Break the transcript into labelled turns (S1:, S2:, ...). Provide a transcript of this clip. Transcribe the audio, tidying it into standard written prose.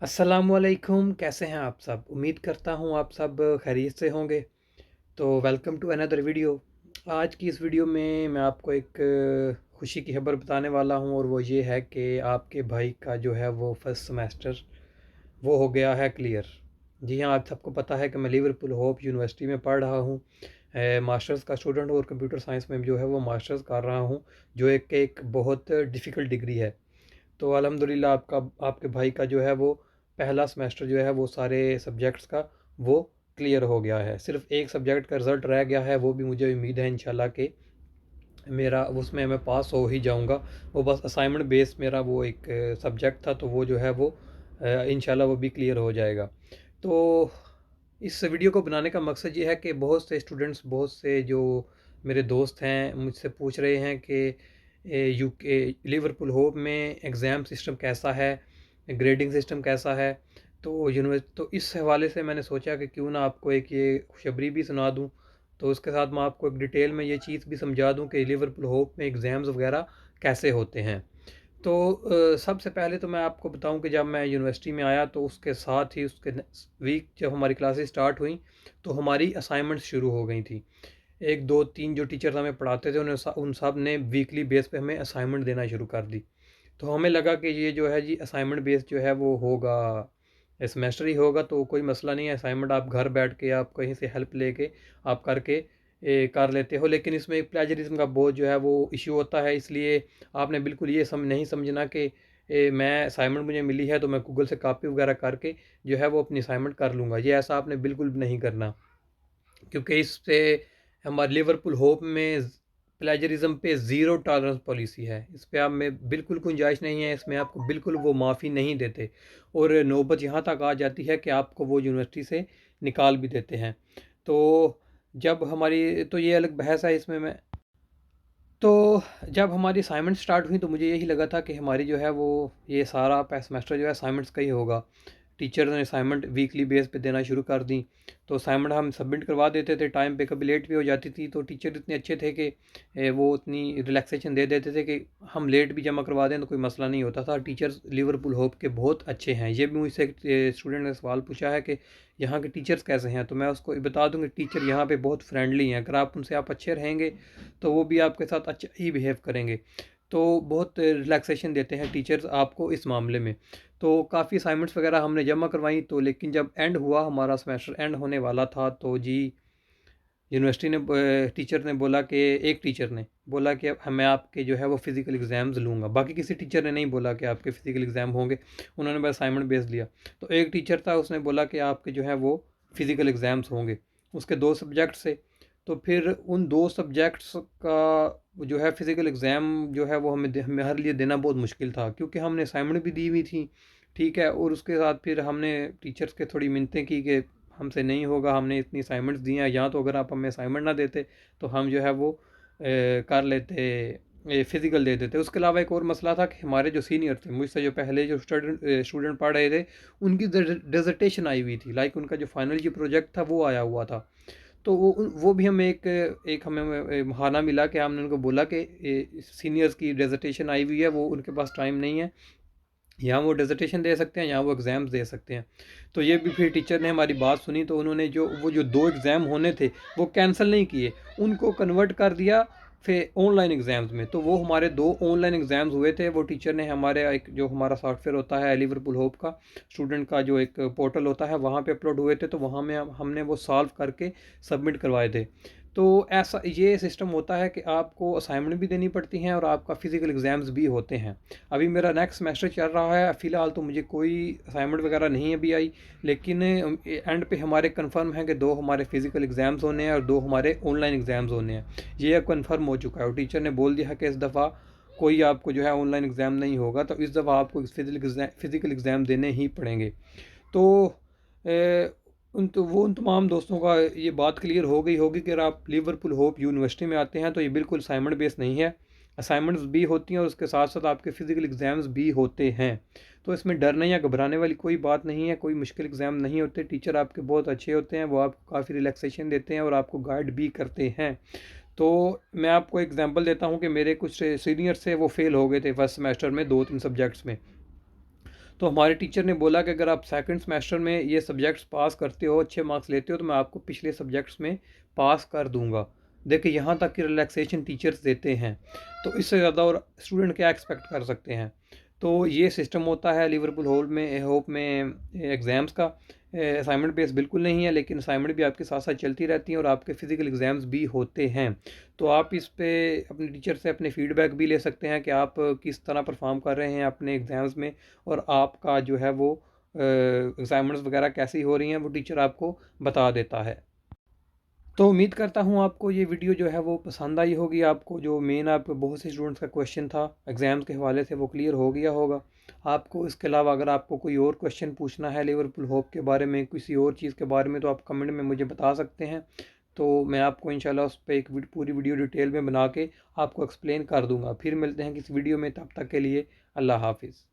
S1: अस्सलामुअलैकुम, कैसे हैं आप सब? उम्मीद करता हूँ आप सब खैरियत से होंगे। तो वेलकम टू अनदर वीडियो। आज की इस वीडियो में मैं आपको एक खुशी की खबर बताने वाला हूँ और वो ये है कि आपके भाई का जो है वो फर्स्ट सेमेस्टर वो हो गया है क्लियर। जी हाँ, आप सबको पता है कि मैं लिवरपूल होप यूनिवर्सिटी में पढ़ रहा हूँ, मास्टर्स का स्टूडेंट और कंप्यूटर साइंस में जो है वो मास्टर्स कर रहा हूँ, जो एक बहुत डिफ़िकल्ट डिग्री है। तो अल्हम्दुलिल्लाह आपके भाई का जो है वो पहला सेमेस्टर जो है वो सारे सब्जेक्ट्स का वो क्लियर हो गया है। सिर्फ एक सब्जेक्ट का रिज़ल्ट रह गया है, वो भी मुझे उम्मीद है इंशाल्लाह कि मेरा उसमें मैं पास हो ही जाऊंगा। वो बस असाइनमेंट बेस मेरा वो एक सब्जेक्ट था, तो वो जो है वो इंशाल्लाह वो भी क्लियर हो जाएगा। तो इस वीडियो को बनाने का मकसद ये है कि बहुत से स्टूडेंट्स, बहुत से जो मेरे दोस्त हैं मुझसे पूछ रहे हैं कि यूके लिवरपूल होप में एग्ज़ाम सिस्टम कैसा है, ग्रेडिंग सिस्टम कैसा है। तो इस हवाले से मैंने सोचा कि क्यों ना आपको एक ये खुशखबरी भी सुना दूं। तो उसके साथ मैं आपको एक डिटेल में ये चीज़ भी समझा दूं कि लिवरपूल होप में एग्ज़ाम्स वगैरह कैसे होते हैं। तो सबसे पहले तो मैं आपको बताऊं कि जब मैं यूनिवर्सिटी में आया तो उसके साथ ही उसके वीक जब हमारी क्लासेस स्टार्ट हुई तो हमारी असाइनमेंट्स शुरू हो गई थी। एक दो तीन जो टीचर्स हमें पढ़ाते थे उन सब ने वीकली बेस पे हमें असाइनमेंट देना शुरू कर दी। तो हमें लगा कि ये जो है जी असाइनमेंट बेस जो है वो होगा, सेमेस्टर ही होगा, तो कोई मसला नहीं है। असाइनमेंट आप घर बैठ के आप कहीं से हेल्प लेके आप करके कर लेते हो। लेकिन इसमें एक प्लेजरिज्म का बहुत जो है वो इशू होता है, इसलिए आपने बिल्कुल ये नहीं समझना कि मैं असाइनमेंट मुझे मिली है तो मैं गूगल से कॉपी वगैरह करके जो है वो अपनी असाइनमेंट कर लूँगा। ये ऐसा आपने बिल्कुल भी नहीं करना, क्योंकि इससे हमारे लिवरपूल होप में प्लेजरिज्म पे ज़ीरो टॉलरेंस पॉलिसी है। इस पे आप में बिल्कुल गुंजाइश नहीं है, इसमें आपको बिल्कुल वो माफ़ी नहीं देते और नौबत यहाँ तक आ जाती है कि आपको वो यूनिवर्सिटी से निकाल भी देते हैं। तो जब हमारी तो ये अलग बहस है इसमें। मैं तो जब हमारी असाइनमेंट स्टार्ट हुई तो मुझे यही लगा था कि हमारी जो है वो ये सारा सेमेस्टर जो है असाइनमेंट्स का ही होगा। टीचर ने असाइनमेंट वीकली बेस पे देना शुरू कर दी, तो असाइनमेंट हम सबमिट करवा देते थे टाइम पे, कभी लेट भी हो जाती थी तो टीचर इतने अच्छे थे कि वो उतनी रिलैक्सेशन दे देते थे कि हम लेट भी जमा करवा दें तो कोई मसला नहीं होता था। टीचर्स लिवरपूल होप के बहुत अच्छे हैं। ये भी मुझसे एक स्टूडेंट ने सवाल पूछा है कि यहाँ के टीचर्स कैसे हैं, तो मैं उसको बता दूँ कि टीचर यहाँ पे बहुत फ्रेंडली हैं। अगर आप उनसे आप अच्छे रहेंगे तो वो भी आपके साथ अच्छा ही बिहेव करेंगे। तो बहुत रिलैक्सेशन देते हैं टीचर्स आपको इस मामले में। तो काफ़ी असाइनमेंट्स वगैरह हमने जमा करवाई, तो लेकिन जब एंड हुआ, हमारा सेमेस्टर एंड होने वाला था, तो जी यूनिवर्सिटी ने टीचर ने बोला कि एक टीचर ने बोला कि अब मैं आपके जो है वो फ़िज़िकल एग्ज़ाम्स लूँगा। बाकी किसी टीचर ने नहीं बोला कि आपके फ़िज़िकल एग्ज़ाम होंगे, उन्होंने बस असाइनमेंट भेज दिया। तो एक टीचर था, उसने बोला कि आपके जो है वो फ़िज़िकल एग्ज़ाम्स होंगे। उसके दो सब्जेक्ट्स थे, तो फिर उन दो सब्जेक्ट्स का जो है फ़िज़िकल एग्ज़ाम जो है वो हमें हमारे लिए देना बहुत मुश्किल था, क्योंकि हमने असाइनमेंट भी दी हुई थी, ठीक है, और उसके साथ फिर हमने टीचर्स के थोड़ी मिन्नतें की कि हमसे नहीं होगा, हमने इतनी असाइनमेंट्स दी हैं, या तो अगर आप हमें असाइनमेंट ना देते तो हम जो है वो कर लेते, फ़िज़िकल दे देते। उसके अलावा एक और मसला था कि हमारे जो सीनियर थे, मुझसे जो पहले जो स्टूडेंट पढ़ रहे थे, उनकी डिसर्टेशन आई हुई थी, लाइक उनका जो फाइनल जो प्रोजेक्ट था वो आया हुआ था। तो वो भी हमें एक हमें बहाना मिला कि हमने उनको बोला कि सीनियर्स की डिसर्टेशन आई हुई है, वो उनके पास टाइम नहीं है, यहाँ वो डिसर्टेशन दे सकते हैं, यहाँ वो एग्ज़ाम्स दे सकते हैं। तो ये भी फिर टीचर ने हमारी बात सुनी, तो उन्होंने जो दो एग्ज़ाम होने थे वो कैंसिल नहीं किए, उनको कन्वर्ट कर दिया फिर ऑनलाइन एग्ज़ाम्स में। तो वो हमारे दो ऑनलाइन एग्ज़ाम्स हुए थे। वो टीचर ने हमारे एक जो हमारा सॉफ्टवेयर होता है लिवरपूल होप का, स्टूडेंट का जो एक पोर्टल होता है, वहाँ पे अपलोड हुए थे, तो वहाँ में हमने वो सॉल्व करके सबमिट करवाए थे। तो ऐसा ये सिस्टम होता है कि आपको असाइनमेंट भी देनी पड़ती हैं और आपका फ़िज़िकल एग्ज़ाम्स भी होते हैं। अभी मेरा नेक्स्ट सेमेस्टर चल रहा है, फ़िलहाल तो मुझे कोई असाइनमेंट वगैरह नहीं अभी आई, लेकिन एंड पे हमारे कंफर्म है कि दो हमारे फ़िज़िकल एग्ज़ाम्स होने हैं और दो हमारे ऑनलाइन एग्ज़ाम्स होने हैं। ये अब कंफर्म हो चुका है और टीचर ने बोल दिया है कि इस दफ़ा कोई आपको जो है ऑनलाइन एग्ज़ाम नहीं होगा, तो इस दफ़ा आपको फ़िज़िकल एग्ज़ाम देने ही पड़ेंगे। तो उन तमाम दोस्तों का ये बात क्लियर हो गई होगी कि अगर आप लिवरपूल होप यूनिवर्सिटी में आते हैं तो ये बिल्कुल असाइनमेंट बेस नहीं है। असाइनमेंट्स भी होती हैं और उसके साथ साथ आपके फ़िज़िकल एग्ज़ाम्स भी होते हैं। तो इसमें डरने या घबराने वाली कोई बात नहीं है, कोई मुश्किल एग्ज़ाम नहीं होते। टीचर आपके बहुत अच्छे होते हैं, वो आपको काफ़ी रिलैक्सेशन देते हैं और आपको गाइड भी करते हैं। तो मैं आपको एग्जांपल देता हूँ कि मेरे कुछ सीनियर से वो फेल हो गए थे फर्स्ट सेमेस्टर में दो तीन सब्जेक्ट्स में। तो हमारे टीचर ने बोला कि अगर आप सेकंड सेमेस्टर में ये सब्जेक्ट्स पास करते हो, अच्छे मार्क्स लेते हो, तो मैं आपको पिछले सब्जेक्ट्स में पास कर दूंगा। देखिए यहाँ तक कि रिलैक्सेशन टीचर्स देते हैं, तो इससे ज़्यादा और स्टूडेंट क्या एक्सपेक्ट कर सकते हैं। तो ये सिस्टम होता है लिवरपूल हॉल में होप में एग्ज़ाम्स का। असाइनमेंट बेस बिल्कुल नहीं है, लेकिन असाइनमेंट भी आपके साथ साथ चलती रहती हैं और आपके फ़िज़िकल एग्ज़ाम्स भी होते हैं। तो आप इस पे अपने टीचर से अपने फ़ीडबैक भी ले सकते हैं कि आप किस तरह परफॉर्म कर रहे हैं अपने एग्ज़ाम्स में, और आपका जो है वो असाइनमेंट्स वगैरह कैसी हो रही हैं वो टीचर आपको बता देता है। तो उम्मीद करता हूँ आपको ये वीडियो जो है वो पसंद आई होगी। आपको जो मेन आप बहुत से स्टूडेंट्स का क्वेश्चन था एग्ज़ाम्स के हवाले से वो क्लियर हो गया होगा। आपको इसके अलावा अगर आपको कोई और क्वेश्चन पूछना है लिवरपूल होप के बारे में, किसी और चीज़ के बारे में, तो आप कमेंट में मुझे बता सकते हैं। तो मैं आपको इंशाल्लाह उस पर एक पूरी वीडियो डिटेल में बना के आपको एक्सप्लेन कर दूँगा। फिर मिलते हैं किसी वीडियो में, तब तक के लिए अल्लाह हाफिज़।